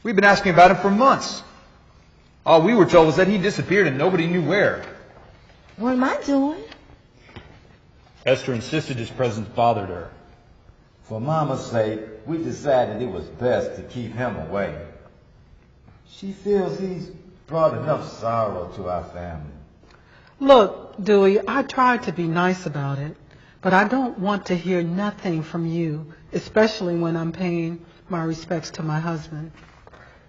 We've been asking about him for months. All we were told was that he disappeared and nobody knew where. What am I doing? Esther insisted his presence bothered her. For Mama's sake, we decided it was best to keep him away. She feels he's brought enough sorrow to our family. Look, Dewey, I tried to be nice about it, but I don't want to hear nothing from you, especially when I'm paying my respects to my husband.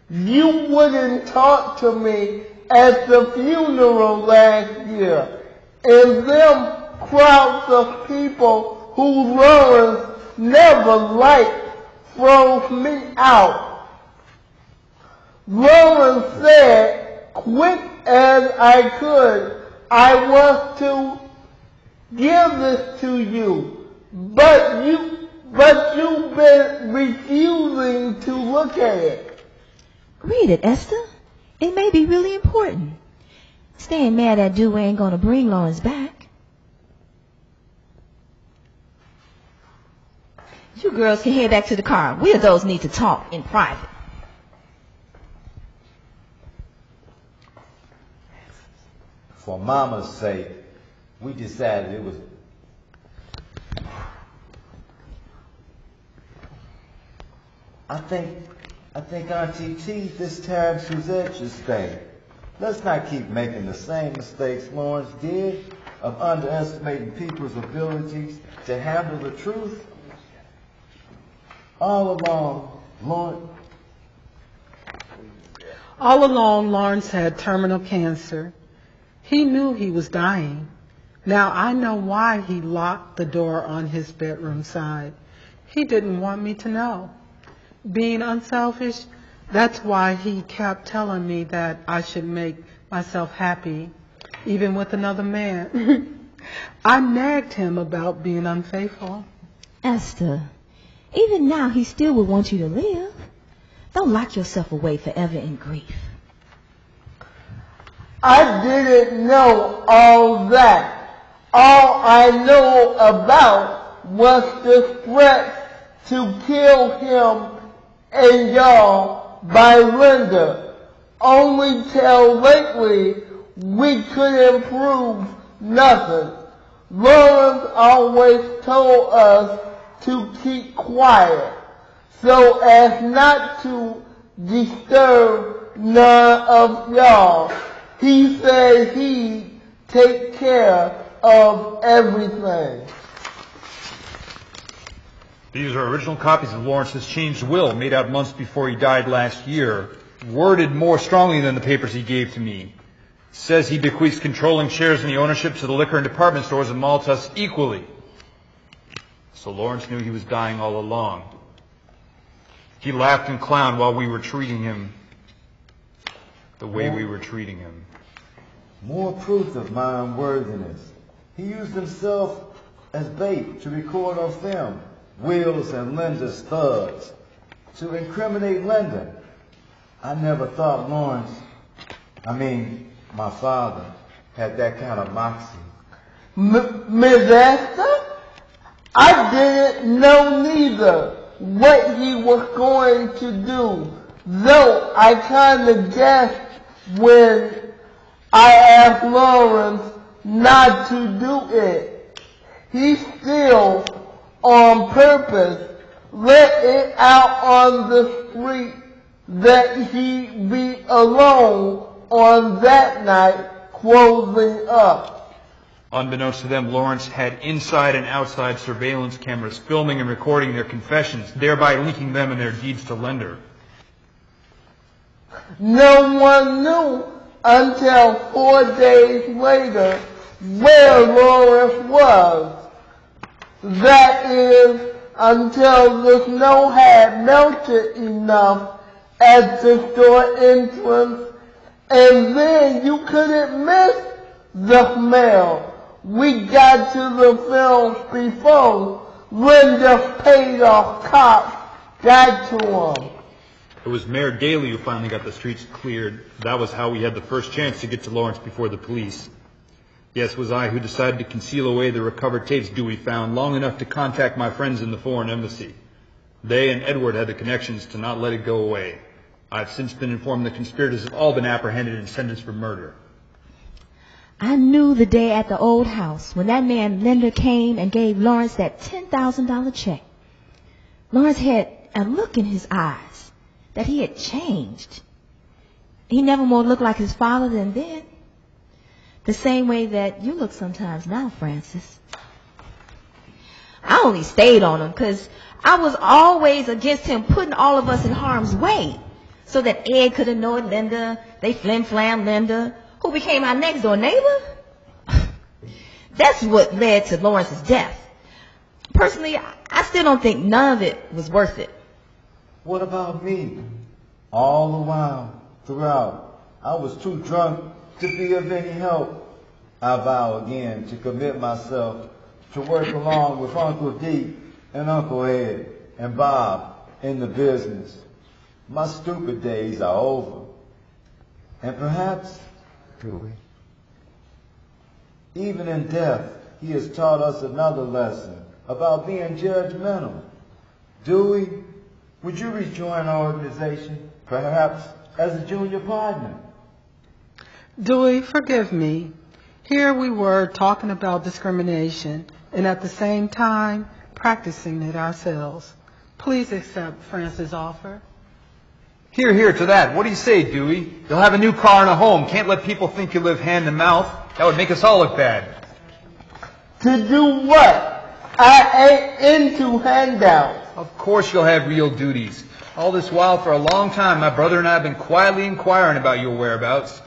You wouldn't talk to me at the funeral last year, and them crowds of people who Lawrence never liked throws me out. Lawrence said, quick as I could, I was to give this to you, but you've been refusing to look at it. Read it, Esther. It may be really important. Staying mad at Dewey ain't gonna bring Lawrence back. You girls can head back to the car. We adults need to talk in private. For Mama's sake, we decided it was... I think Auntie T this time Suzette should stay. Let's not keep making the same mistakes Lawrence did of underestimating people's abilities to handle the truth. All along, Lawrence had terminal cancer. He knew he was dying. Now I know why he locked the door on his bedroom side. He didn't want me to know. Being unselfish, that's why he kept telling me that I should make myself happy, even with another man. I nagged him about being unfaithful. Esther, even now he still would want you to live. Don't lock yourself away forever in grief. I didn't know all that. All I know about was the threat to kill him and y'all by Linda. Only till lately we couldn't prove nothing. Lawrence always told us to keep quiet so as not to disturb none of y'all. He said he'd take care of everything. These are original copies of Lawrence's changed will made out months before he died last year, worded more strongly than the papers he gave to me. It says he bequeaths controlling shares in the ownership to the liquor and department stores of Maltus equally. So Lawrence knew he was dying all along. He laughed and clowned while we were treating him the way we were treating him. More proof of my unworthiness. He used himself as bait to record on film Will's and Linda's thugs to incriminate Linda. I never thought my father, had that kind of moxie. Miss Esther, I didn't know neither what he was going to do, though I kind of guessed when I asked Lawrence not to do it. He still, on purpose, let it out on the street that he'd be alone on that night closing up. Unbeknownst to them, Lawrence had inside and outside surveillance cameras filming and recording their confessions, thereby linking them and their deeds to Linder. No one knew until 4 days later where Lawrence was. That is, until the snow had melted enough at the store entrance, and then you couldn't miss the smell. We got to the films before Linda's paid-off cops got to him. It was Mayor Daly who finally got the streets cleared. That was how we had the first chance to get to Lawrence before the police. Yes, it was I who decided to conceal away the recovered tapes Dewey found long enough to contact my friends in the foreign embassy. They and Edward had the connections to not let it go away. I've since been informed the conspirators have all been apprehended and sentenced for murder. I knew the day at the old house when that man Linder came and gave Lawrence that $10,000 check. Lawrence had a look in his eyes that he had changed. He never more looked like his father than then. The same way that you look sometimes now, Francis. I only stayed on him because I was always against him putting all of us in harm's way so that Ed could annoy Linda, they flim-flam Linda, who became our next door neighbor. That's what led to Lawrence's death. Personally, I still don't think none of it was worth it. What about me? All the while, throughout, I was too drunk to be of any help. I vow again to commit myself to work along with Uncle Deke and Uncle Ed and Bob in the business. My stupid days are over. And perhaps, even in death, he has taught us another lesson about being judgmental. Dewey, would you rejoin our organization, perhaps as a junior partner? Dewey, forgive me. Here we were talking about discrimination and at the same time practicing it ourselves. Please accept Francis' offer. Here, here to that. What do you say, Dewey? You'll have a new car and a home. Can't let people think you live hand to mouth. That would make us all look bad. To do what? I ain't into handouts. Of course you'll have real duties. All this while, for a long time, my brother and I have been quietly inquiring about your whereabouts.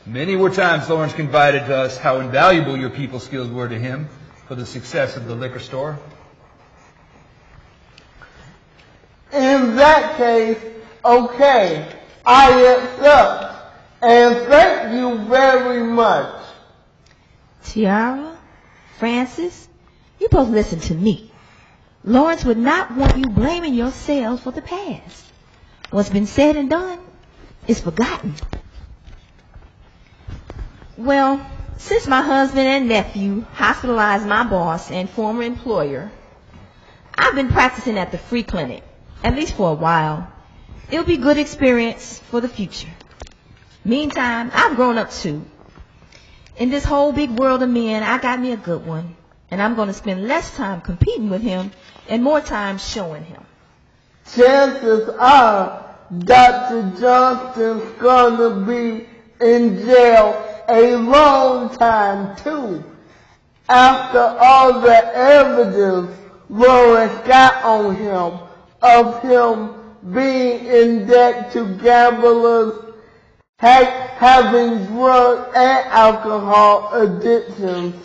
Many were times Lawrence confided to us how invaluable your people skills were to him for the success of the liquor store. In that case, okay, I accept. And thank you very much. Tiara, Francis, you both listen to me. Lawrence would not want you blaming yourselves for the past. What's been said and done is forgotten. Well, since my husband and nephew hospitalized my boss and former employer, I've been practicing at the free clinic, at least for a while. It'll be good experience for the future. Meantime, I've grown up too. In this whole big world of men, I got me a good one, and I'm going to spend less time competing with him and more time showing him. Chances are Dr. Johnston's gonna be in jail a long time too. After all the evidence Lawrence got on him of him being in debt to gamblers, having drug and alcohol addictions,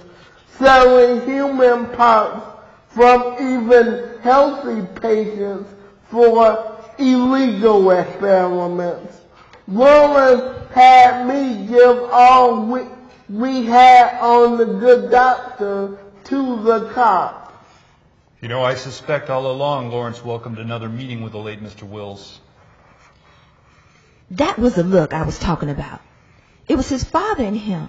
selling human parts from even healthy patients for illegal experiments. Lawrence had me give all we had on the good doctor to the cops. You know, I suspect all along Lawrence welcomed another meeting with the late Mr. Wills. That was the look I was talking about. It was his father in him,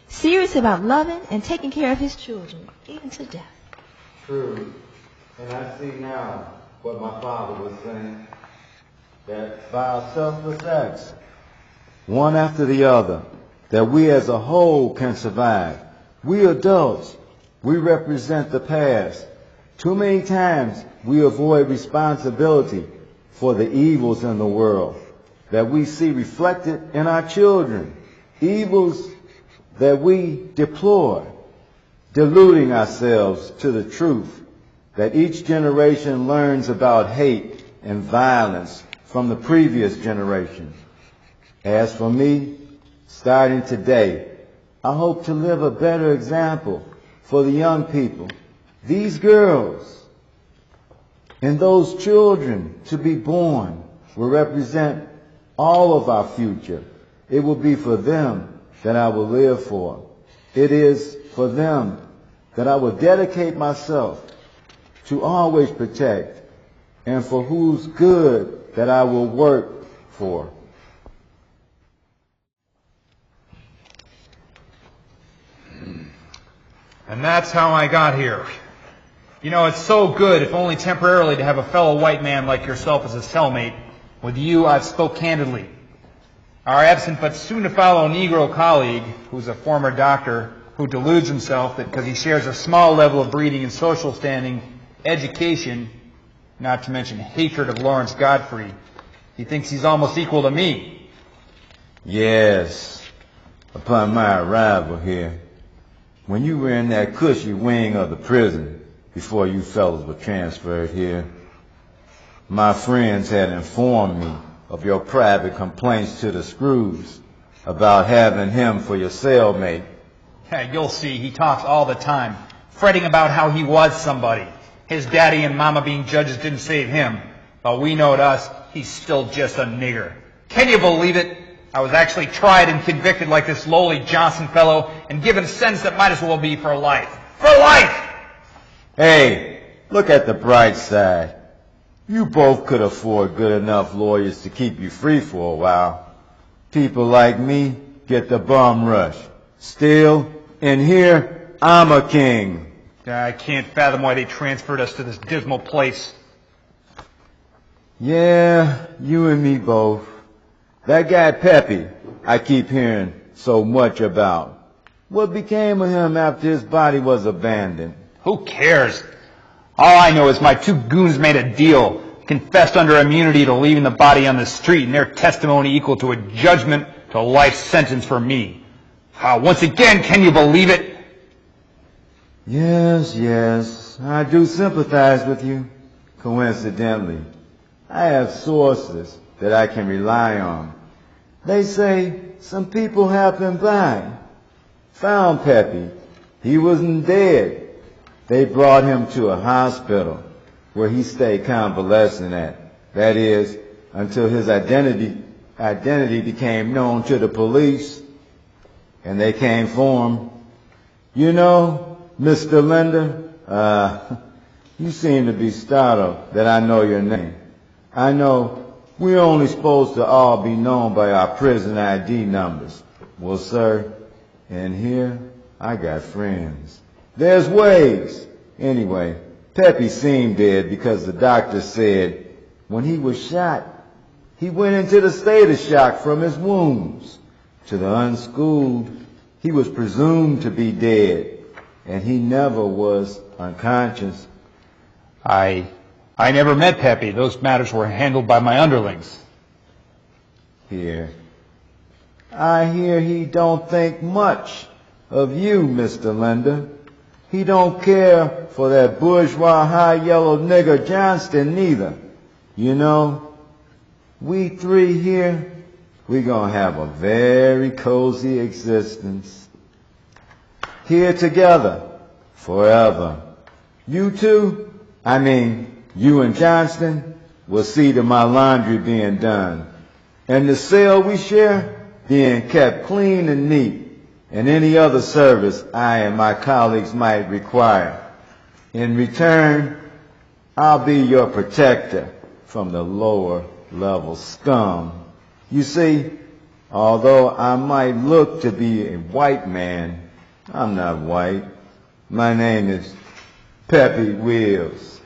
serious about loving and taking care of his children, even to death. True. And I see now what my father was saying, that by our selfless acts, one after the other, that we as a whole can survive. We adults, we represent the past. Too many times we avoid responsibility for the evils in the world that we see reflected in our children, evils that we deplore, deluding ourselves to the truth that each generation learns about hate and violence from the previous generation. As for me, starting today, I hope to live a better example for the young people, these girls, and those children to be born will represent all of our future. It will be for them that I will live for. It is for them that I will dedicate myself to always protect, and for whose good that I will work for. And that's how I got here. You know, it's so good, if only temporarily, to have a fellow white man like yourself as a cellmate. With you, I've spoke candidly. Our absent but soon-to-follow Negro colleague, who's a former doctor, who deludes himself that because he shares a small level of breeding and social standing, education, not to mention hatred of Lawrence Godfrey, he thinks he's almost equal to me. Yes, upon my arrival here, when you were in that cushy wing of the prison before you fellows were transferred here, my friends had informed me of your private complaints to the screws about having him for your cellmate. Yeah, you'll see, he talks all the time, fretting about how he was somebody. His daddy and mama being judges didn't save him, but we know to us, he's still just a nigger. Can you believe it? I was actually tried and convicted like this lowly Johnson fellow and given a sentence that might as well be for life. For life! Hey, look at the bright side. You both could afford good enough lawyers to keep you free for a while. People like me get the bum rush. Still, in here, I'm a king. I can't fathom why they transferred us to this dismal place. Yeah, you and me both. That guy Peppy, I keep hearing so much about. What became of him after his body was abandoned? Who cares? All I know is my two goons made a deal, confessed under immunity to leaving the body on the street, and their testimony equal to a judgment to a life sentence for me. Once again, can you believe it? Yes, I do sympathize with you. Coincidentally, I have sources that I can rely on. They say some people have been by, found Peppy. He wasn't dead. They brought him to a hospital where he stayed convalescent at. That is, until his identity became known to the police, and they came for him. You know, Mr. Linder, you seem to be startled that I know your name. I know we're only supposed to all be known by our prison ID numbers. Well, sir, in here, I got friends. There's ways. Anyway, Peppy seemed dead because the doctor said when he was shot, he went into the state of shock from his wounds. To the unschooled, he was presumed to be dead, and he never was unconscious. I never met Peppy. Those matters were handled by my underlings. Here. I hear he don't think much of you, Mr. Linder. He don't care for that bourgeois high-yellow nigger Johnston neither. You know, we three here, we gonna have a very cozy existence. Here together, forever. You two, you and Johnston, will see to my laundry being done, and the cell we share being kept clean and neat, and any other service I and my colleagues might require. In return, I'll be your protector from the lower level scum. You see, although I might look to be a white man, I'm not white. My name is Peppy Wheels.